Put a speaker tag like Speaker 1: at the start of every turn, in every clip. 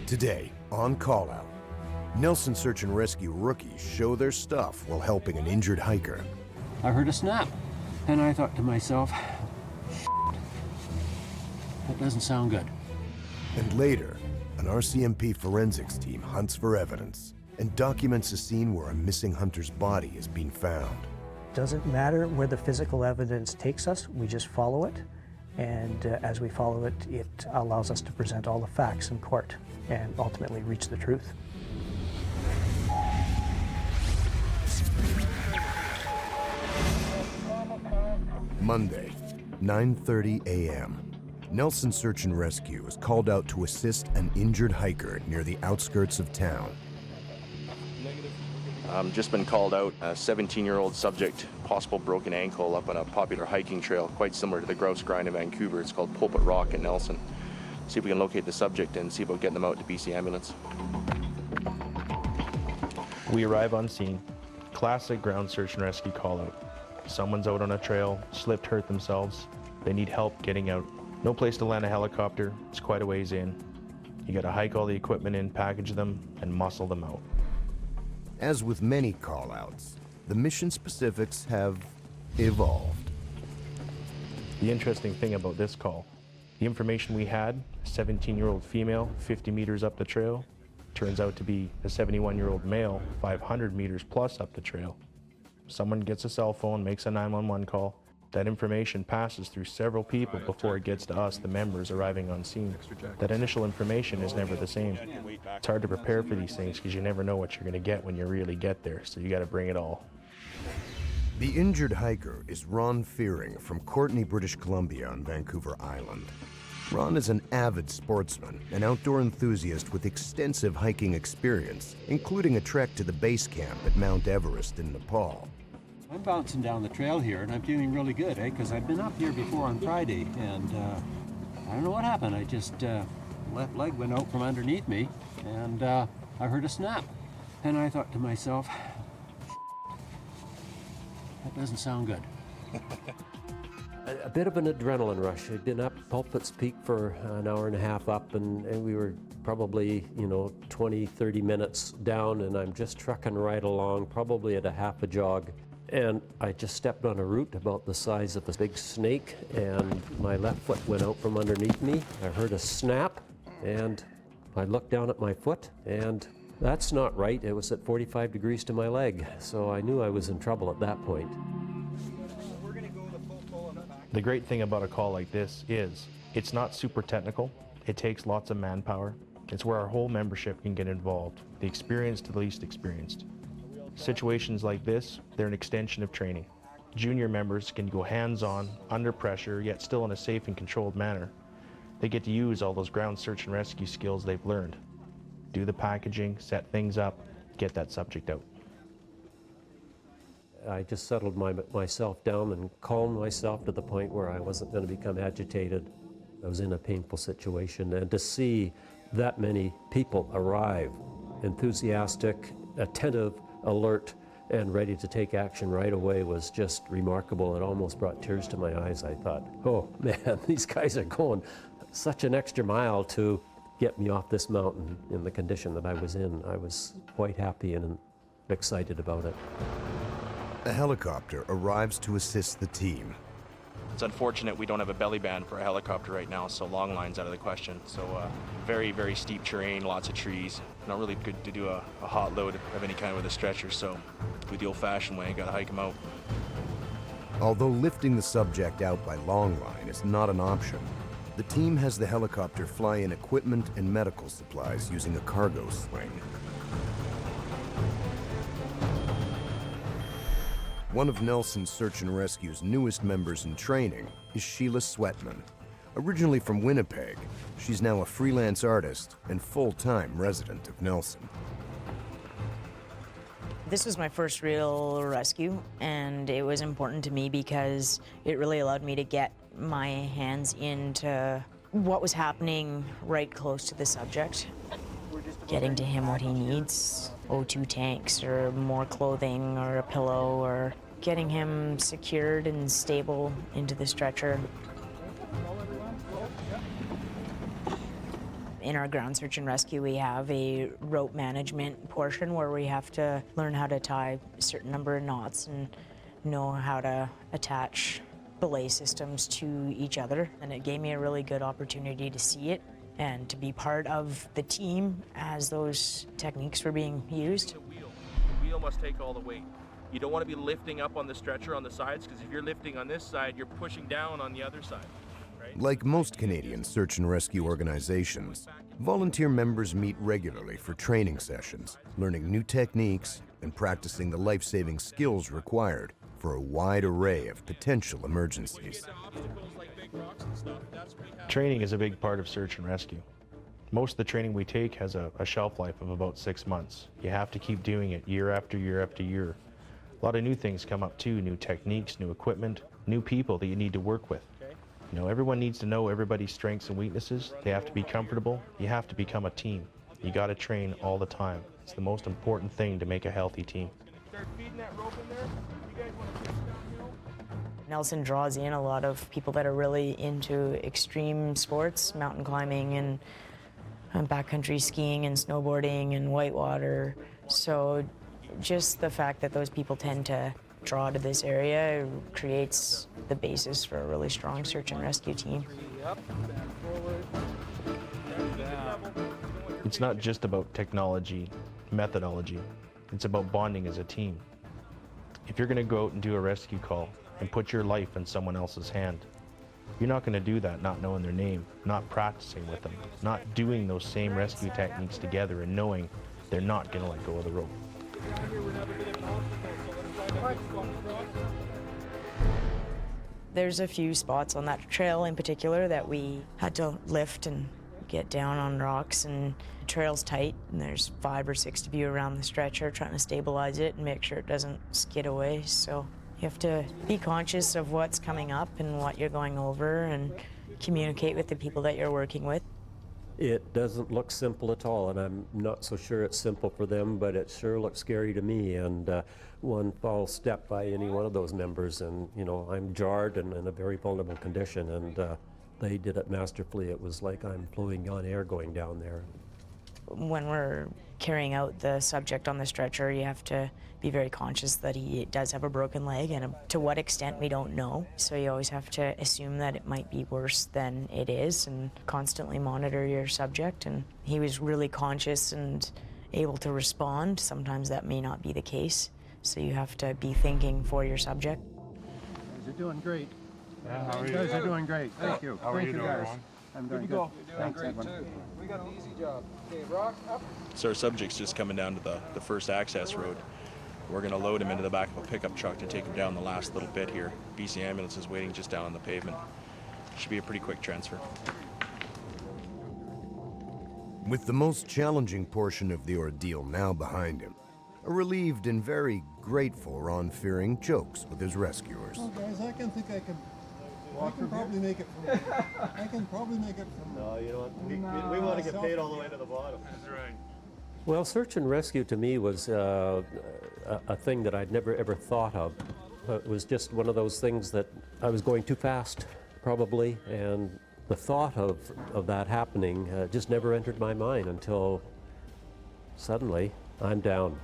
Speaker 1: Today, on Call Out, Nelson Search and Rescue rookies show their stuff while helping an injured hiker.
Speaker 2: I heard a snap, and I thought to myself, that doesn't sound good.
Speaker 1: And later, an RCMP forensics team hunts for evidence and documents a scene where a missing hunter's body is being found.
Speaker 3: Doesn't matter where the physical evidence takes us, we just follow it. And as we follow it, it allows us to present all the facts in court and ultimately reach the truth.
Speaker 1: Monday, 9:30 a.m. Nelson Search and Rescue is called out to assist an injured hiker near the outskirts of town.
Speaker 4: Just been called out, a 17-year-old subject, possible broken ankle up on a popular hiking trail, quite similar to the grouse grind in Vancouver. It's called Pulpit Rock in Nelson. See if we can locate the subject and see about getting them out to BC Ambulance.
Speaker 5: We arrive on scene. Classic ground search and rescue call out. Someone's out on a trail, slipped, hurt themselves. They need help getting out. No place to land a helicopter. It's quite a ways in. You gotta hike all the equipment in, package them, and muscle them out.
Speaker 1: As with many call-outs, the mission specifics have evolved.
Speaker 5: The interesting thing about this call, the information we had, a 17-year-old female, 50 meters up the trail, turns out to be a 71-year-old male, 500 meters plus up the trail. Someone gets a cell phone, makes a 911 call. That information passes through several people before it gets to us, the members arriving on scene. That initial information is never the same. It's hard to prepare for these things because you never know what you're going to get when you really get there, so you got to bring it all.
Speaker 1: The injured hiker is Ron Fearing from Courtenay, British Columbia on Vancouver Island. Ron is an avid sportsman, an outdoor enthusiast with extensive hiking experience, including a trek to the base camp at Mount Everest in Nepal.
Speaker 2: I'm bouncing down the trail here, and I'm feeling really good, because I've been up here before on Friday, and I don't know what happened. I just, left leg went out from underneath me, and I heard a snap. And I thought to myself, that doesn't sound good.
Speaker 6: A bit of an adrenaline rush. I'd been up Pulpit's Peak for an hour and a half up, and we were probably, 20, 30 minutes down, and I'm just trucking right along, probably at a half a jog. And I just stepped on a root about the size of a big snake, and my left foot went out from underneath me. I heard a snap, and I looked down at my foot, and that's not right. It was at 45 degrees to my leg, so I knew I was in trouble at that point.
Speaker 5: The great thing about a call like this is it's not super technical. It takes lots of manpower. It's where our whole membership can get involved, the experienced to the least experienced. Situations like this, they're an extension of training. Junior members can go hands-on, under pressure, yet still in a safe and controlled manner. They get to use all those ground search and rescue skills they've learned. Do the packaging, set things up, get that subject out.
Speaker 6: I just settled myself down and calmed myself to the point where I wasn't going to become agitated. I was in a painful situation, and to see that many people arrive, enthusiastic, attentive, alert, and ready to take action right away was just remarkable. It almost brought tears to my eyes. I thought, oh man, these guys are going such an extra mile to get me off this mountain in the condition that I was in. I was quite happy and excited about it.
Speaker 1: A helicopter arrives to assist the team.
Speaker 4: It's unfortunate we don't have a belly band for a helicopter right now, so long line's out of the question. So very, very steep terrain, lots of trees. Not really good to do a hot load of any kind with a stretcher, so with the old-fashioned way, gotta hike them out.
Speaker 1: Although lifting the subject out by long line is not an option, the team has the helicopter fly in equipment and medical supplies using a cargo sling. One of Nelson's Search and Rescue's newest members in training is Sheila Sweatman. Originally from Winnipeg, she's now a freelance artist and full-time resident of Nelson.
Speaker 7: This was my first real rescue, and it was important to me because it really allowed me to get my hands into what was happening right close to the subject. Getting to him what he needs, O2 tanks or more clothing or a pillow, or getting him secured and stable into the stretcher. In our ground search and rescue, we have a rope management portion where we have to learn how to tie a certain number of knots and know how to attach belay systems to each other. And it gave me a really good opportunity to see it and to be part of the team as those techniques were being used.
Speaker 8: The wheel must take all the weight. You don't want to be lifting up on the stretcher on the sides, because if you're lifting on this side, you're pushing down on the other side.
Speaker 1: Like most Canadian search and rescue organizations, volunteer members meet regularly for training sessions, learning new techniques and practicing the life-saving skills required for a wide array of potential emergencies.
Speaker 5: Training is a big part of search and rescue. Most of the training we take has a shelf life of about 6 months. You have to keep doing it year after year after year. A lot of new things come up too, new techniques, new equipment, new people that you need to work with. You know, everyone needs to know everybody's strengths and weaknesses. They have to be comfortable. You have to become a team. You got to train all the time. It's the most important thing to make a healthy team.
Speaker 8: Start feeding that rope in there. You guys want to fish downhill?
Speaker 7: Nelson draws in a lot of people that are really into extreme sports, mountain climbing and backcountry skiing and snowboarding and whitewater. So just the fact that those people tend to draw to this area creates the basis for a really strong search and rescue team.
Speaker 5: It's not just about technology, methodology. It's about bonding as a team. If you're going to go out and do a rescue call and put your life in someone else's hand, you're not going to do that not knowing their name, not practicing with them, not doing those same rescue techniques together and knowing they're not going to let go of the rope.
Speaker 7: There's a few spots on that trail in particular that we had to lift and get down on rocks, and the trail's tight and there's 5 or 6 of you around the stretcher trying to stabilize it and make sure it doesn't skid away. So you have to be conscious of what's coming up and what you're going over and communicate with the people that you're working with.
Speaker 6: It doesn't look simple at all, and I'm not so sure it's simple for them, but it sure looks scary to me. And one false step by any one of those members, and you know, I'm jarred and in a very vulnerable condition, and they did it masterfully. It was like I'm floating on air going down there.
Speaker 7: When we're carrying out the subject on the stretcher, you have to be very conscious that he does have a broken leg, and to what extent we don't know. So you always have to assume that it might be worse than it is and constantly monitor your subject. And he was really conscious and able to respond. Sometimes that may not be the case. So you have to be thinking for your subject.
Speaker 9: You guys are doing great.
Speaker 10: Yeah, how are
Speaker 9: You
Speaker 10: you?
Speaker 9: guys are doing great. Thank you.
Speaker 10: How are you doing,
Speaker 9: guys.
Speaker 10: Ron?
Speaker 9: I'm doing good. Thanks, everyone.
Speaker 10: We got an easy job. Okay, rock up.
Speaker 4: So our subject's just coming down to the first access road. We're going to load him into the back of a pickup truck to take him down the last little bit here. BC ambulance is waiting just down on the pavement. Should be a pretty quick transfer.
Speaker 1: With the most challenging portion of the ordeal now behind him, a relieved and very grateful Ron Fearing jokes with his rescuers.
Speaker 11: Well, guys, I can probably make it from I can probably make it from
Speaker 6: No, you know what? We want to get paid all the way to the bottom.
Speaker 10: That's right.
Speaker 6: Well, search and rescue to me was a thing that I'd never ever thought of. It was just one of those things that I was going too fast, probably, and the thought of that happening just never entered my mind until suddenly I'm down.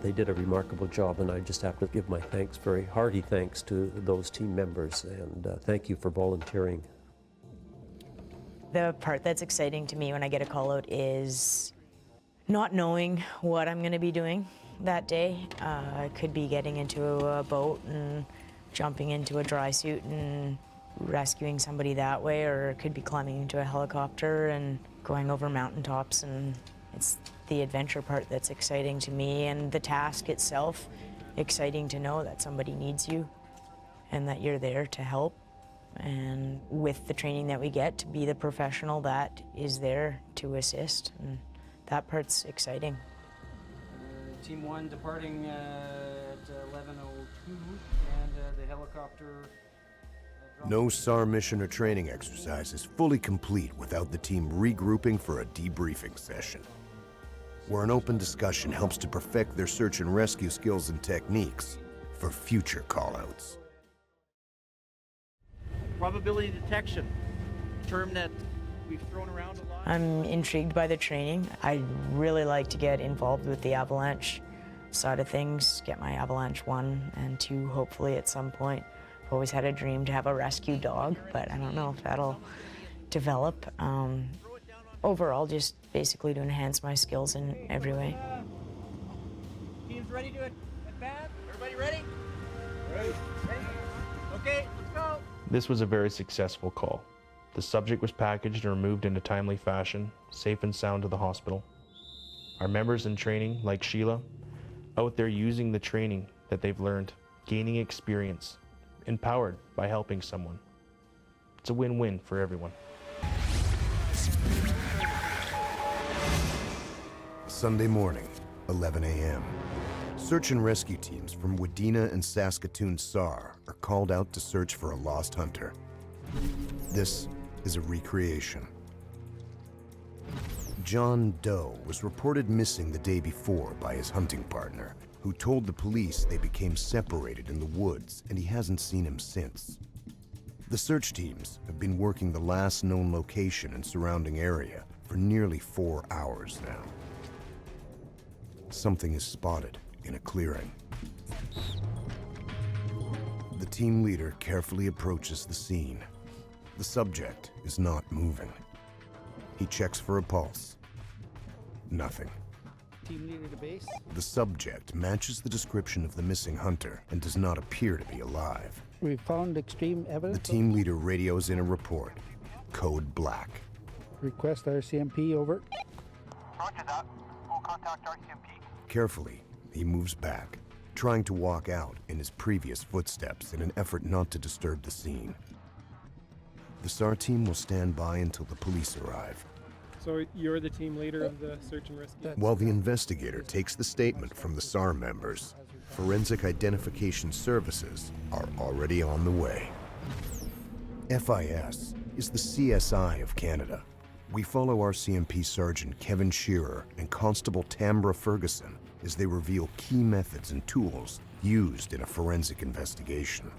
Speaker 6: They did a remarkable job, and I just have to give my thanks, very hearty thanks to those team members, and thank you for volunteering.
Speaker 7: The part that's exciting to me when I get a call out is not knowing what I'm going to be doing that day. I could be getting into a boat and jumping into a dry suit and rescuing somebody that way, or it could be climbing into a helicopter and going over mountaintops, and it's the adventure part that's exciting to me, and the task itself, exciting to know that somebody needs you and that you're there to help. And with the training that we get, to be the professional that is there to assist, and that part's exciting.
Speaker 2: Team 1 departing at 11:02, and the helicopter...
Speaker 1: No SAR mission or training exercise is fully complete without the team regrouping for a debriefing session, where an open discussion helps to perfect their search and rescue skills and techniques for future callouts.
Speaker 8: Probability detection, term that
Speaker 12: we've thrown around a lot.
Speaker 7: I'm intrigued by the training. I'd really like to get involved with the avalanche side of things, get my avalanche 1 and 2 hopefully at some point. I've always had a dream to have a rescue dog, but I don't know if that'll develop. Overall, just basically to enhance my skills in every way.
Speaker 12: Team's ready to advance? Everybody ready? Ready. Okay, let's go.
Speaker 5: This was a very successful call. The subject was packaged and removed in a timely fashion, safe and sound to the hospital. Our members in training, like Sheila, out there using the training that they've learned, gaining experience, empowered by helping someone. It's a win-win for everyone.
Speaker 1: Sunday morning, 11 a.m. Search and rescue teams from Wadena and Saskatoon SAR are called out to search for a lost hunter. This is a recreation. John Doe was reported missing the day before by his hunting partner, who told the police they became separated in the woods and he hasn't seen him since. The search teams have been working the last known location and surrounding area for nearly 4 hours now. Something is spotted in a clearing. The team leader carefully approaches the scene. The subject is not moving. He checks for a pulse. Nothing.
Speaker 12: Team leader to base.
Speaker 1: The subject matches the description of the missing hunter and does not appear to be alive.
Speaker 12: We found extreme evidence.
Speaker 1: The team leader radios in a report. Code black.
Speaker 12: Request RCMP, over.
Speaker 13: Roger that. We'll contact RCMP.
Speaker 1: Carefully, he moves back, trying to walk out in his previous footsteps in an effort not to disturb the scene. The SAR team will stand by until the police arrive.
Speaker 14: So you're the team leader of the search and rescue?
Speaker 1: While the investigator takes the statement from the SAR members, Forensic Identification Services are already on the way. FIS is the CSI of Canada. We follow RCMP Sergeant Kevin Shearer and Constable Tambra Ferguson as they reveal key methods and tools used in a forensic investigation.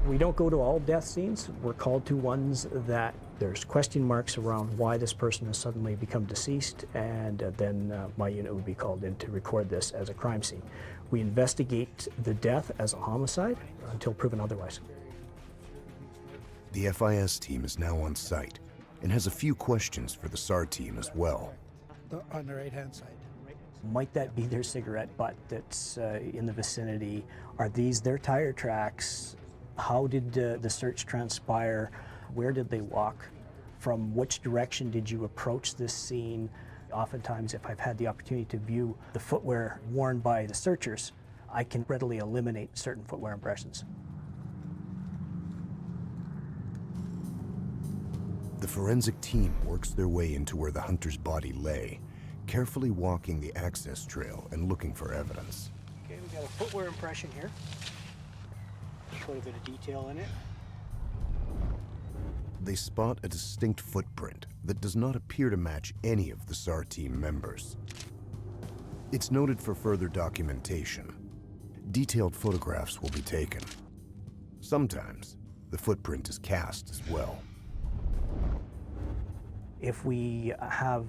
Speaker 3: We don't go to all death scenes. We're called to ones that there's question marks around why this person has suddenly become deceased, and then my unit would be called in to record this as a crime scene. We investigate the death as a homicide until proven otherwise.
Speaker 1: The FIS team is now on site and has a few questions for the SAR team as well.
Speaker 12: On the right-hand side.
Speaker 3: Might that be their cigarette butt that's in the vicinity? Are these their tire tracks? How did the search transpire? Where did they walk? From which direction did you approach this scene? Oftentimes, if I've had the opportunity to view the footwear worn by the searchers, I can readily eliminate certain footwear impressions.
Speaker 1: The forensic team works their way into where the hunter's body lay, carefully walking the access trail and looking for evidence.
Speaker 3: Okay, we got a footwear impression here. Quite a bit of detail in it.
Speaker 1: They spot a distinct footprint that does not appear to match any of the SAR team members. It's noted for further documentation. Detailed photographs will be taken. Sometimes, the footprint is cast as well.
Speaker 3: If we have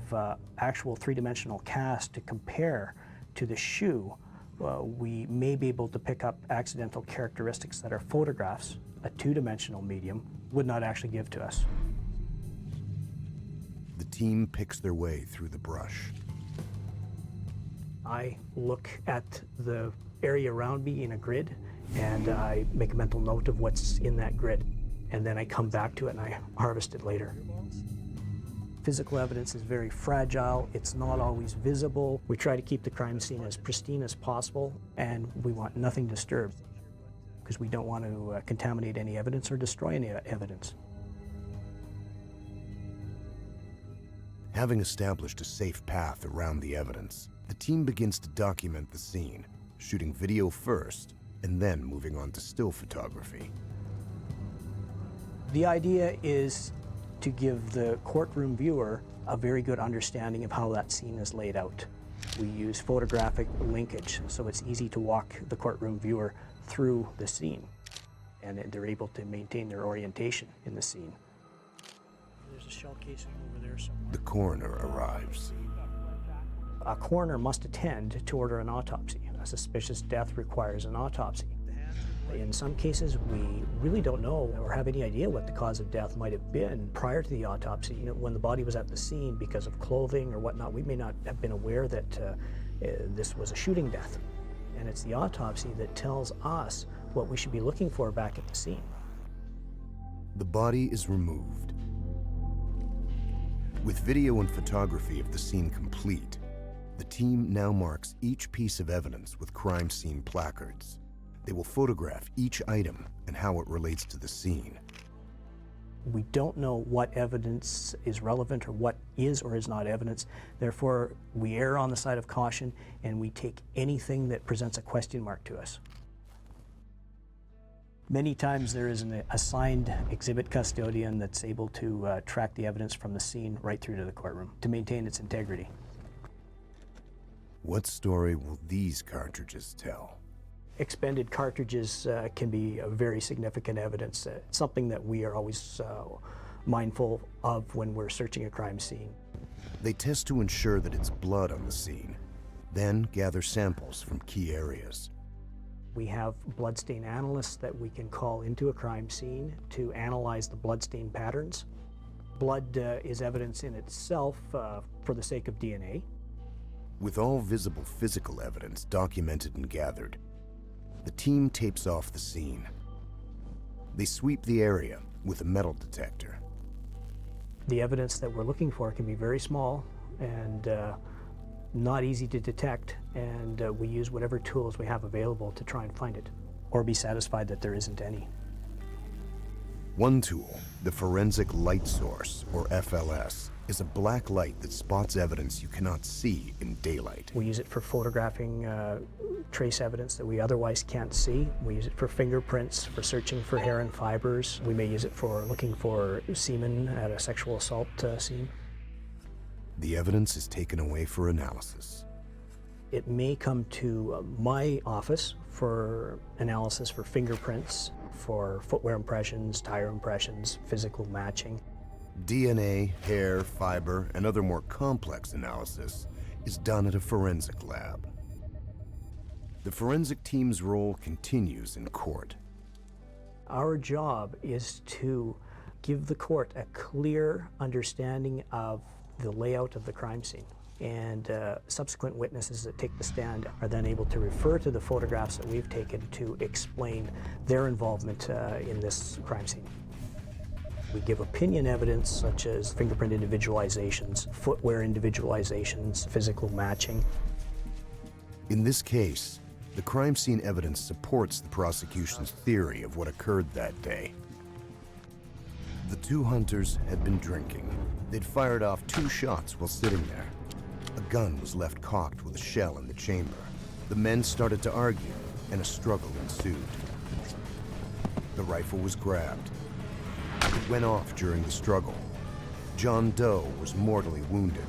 Speaker 3: actual three-dimensional cast to compare to the shoe, we may be able to pick up accidental characteristics that our photographs, a two-dimensional medium, would not actually give to us.
Speaker 1: The team picks their way through the brush.
Speaker 3: I look at the area around me in a grid, and I make a mental note of what's in that grid. And then I come back to it and I harvest it later. Physical evidence is very fragile. It's not always visible. We try to keep the crime scene as pristine as possible, and we want nothing disturbed because we don't want to contaminate any evidence or destroy any evidence.
Speaker 1: Having established a safe path around the evidence, the team begins to document the scene, shooting video first and then moving on to still photography.
Speaker 3: The idea is to give the courtroom viewer a very good understanding of how that scene is laid out. We use photographic linkage, so it's easy to walk the courtroom viewer through the scene, and they're able to maintain their orientation in the scene. a shell casing over there somewhere.
Speaker 1: The coroner arrives.
Speaker 3: A coroner must attend to order an autopsy. A suspicious death requires an autopsy. In some cases, we really don't know or have any idea what the cause of death might have been prior to the autopsy. You know, when the body was at the scene because of clothing or whatnot, we may not have been aware that this was a shooting death. And it's the autopsy that tells us what we should be looking for back at the scene.
Speaker 1: The body is removed. With video and photography of the scene complete, the team now marks each piece of evidence with crime scene placards. They will photograph each item and how it relates to the scene.
Speaker 3: We don't know what evidence is relevant or what is or is not evidence. Therefore, we err on the side of caution and we take anything that presents a question mark to us. Many times there is an assigned exhibit custodian that's able to track the evidence from the scene right through to the courtroom to maintain its integrity.
Speaker 1: What story will these cartridges tell?
Speaker 3: Expended cartridges can be very significant evidence, something that we are always mindful of when we're searching a crime scene.
Speaker 1: They test to ensure that it's blood on the scene, then gather samples from key areas.
Speaker 3: We have bloodstain analysts that we can call into a crime scene to analyze the bloodstain patterns. Blood is evidence in itself for the sake of DNA.
Speaker 1: With all visible physical evidence documented and gathered, the team tapes off the scene. They sweep the area with a metal detector.
Speaker 3: The evidence that we're looking for can be very small and not easy to detect, and we use whatever tools we have available to try and find it, or be satisfied that there isn't any.
Speaker 1: One tool, the forensic light source, or FLS, is a black light that spots evidence you cannot see in daylight.
Speaker 3: We use it for photographing trace evidence that we otherwise can't see. We use it for fingerprints, for searching for hair and fibers. We may use it for looking for semen at a sexual assault scene.
Speaker 1: The evidence is taken away for analysis.
Speaker 3: It may come to my office for analysis for fingerprints, for footwear impressions, tire impressions, physical matching.
Speaker 1: DNA, hair, fiber, and other more complex analysis is done at a forensic lab. The forensic team's role continues in court.
Speaker 3: Our job is to give the court a clear understanding of the layout of the crime scene, and subsequent witnesses that take the stand are then able to refer to the photographs that we've taken to explain their involvement in this crime scene. We give opinion evidence such as fingerprint individualizations, footwear individualizations, physical matching.
Speaker 1: In this case, the crime scene evidence supports the prosecution's theory of what occurred that day. The two hunters had been drinking. They'd fired off 2 shots while sitting there. A gun was left cocked with a shell in the chamber. The men started to argue, and a struggle ensued. The rifle was grabbed. It went off during the struggle. John Doe was mortally wounded.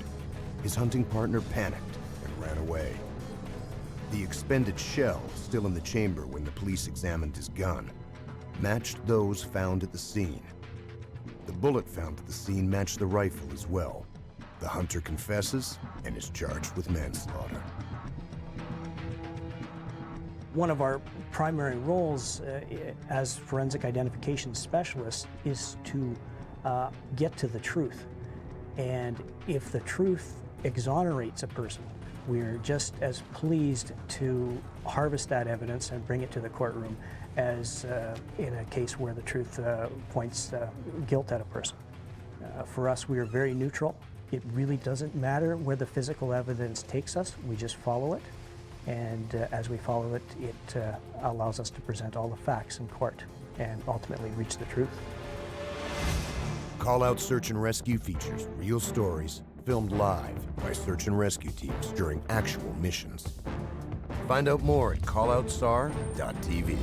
Speaker 1: His hunting partner panicked and ran away. The expended shell, still in the chamber when the police examined his gun, matched those found at the scene. The bullet found at the scene matched the rifle as well. The hunter confesses and is charged with manslaughter.
Speaker 3: One of our primary roles as forensic identification specialists is to get to the truth. And if the truth exonerates a person, we're just as pleased to harvest that evidence and bring it to the courtroom as in a case where the truth points guilt at a person. For us, we are very neutral. It really doesn't matter where the physical evidence takes us, we just follow it. And as we follow it, it allows us to present all the facts in court and ultimately reach the truth.
Speaker 1: Call Out Search and Rescue features real stories filmed live by search and rescue teams during actual missions. Find out more at calloutsar.tv.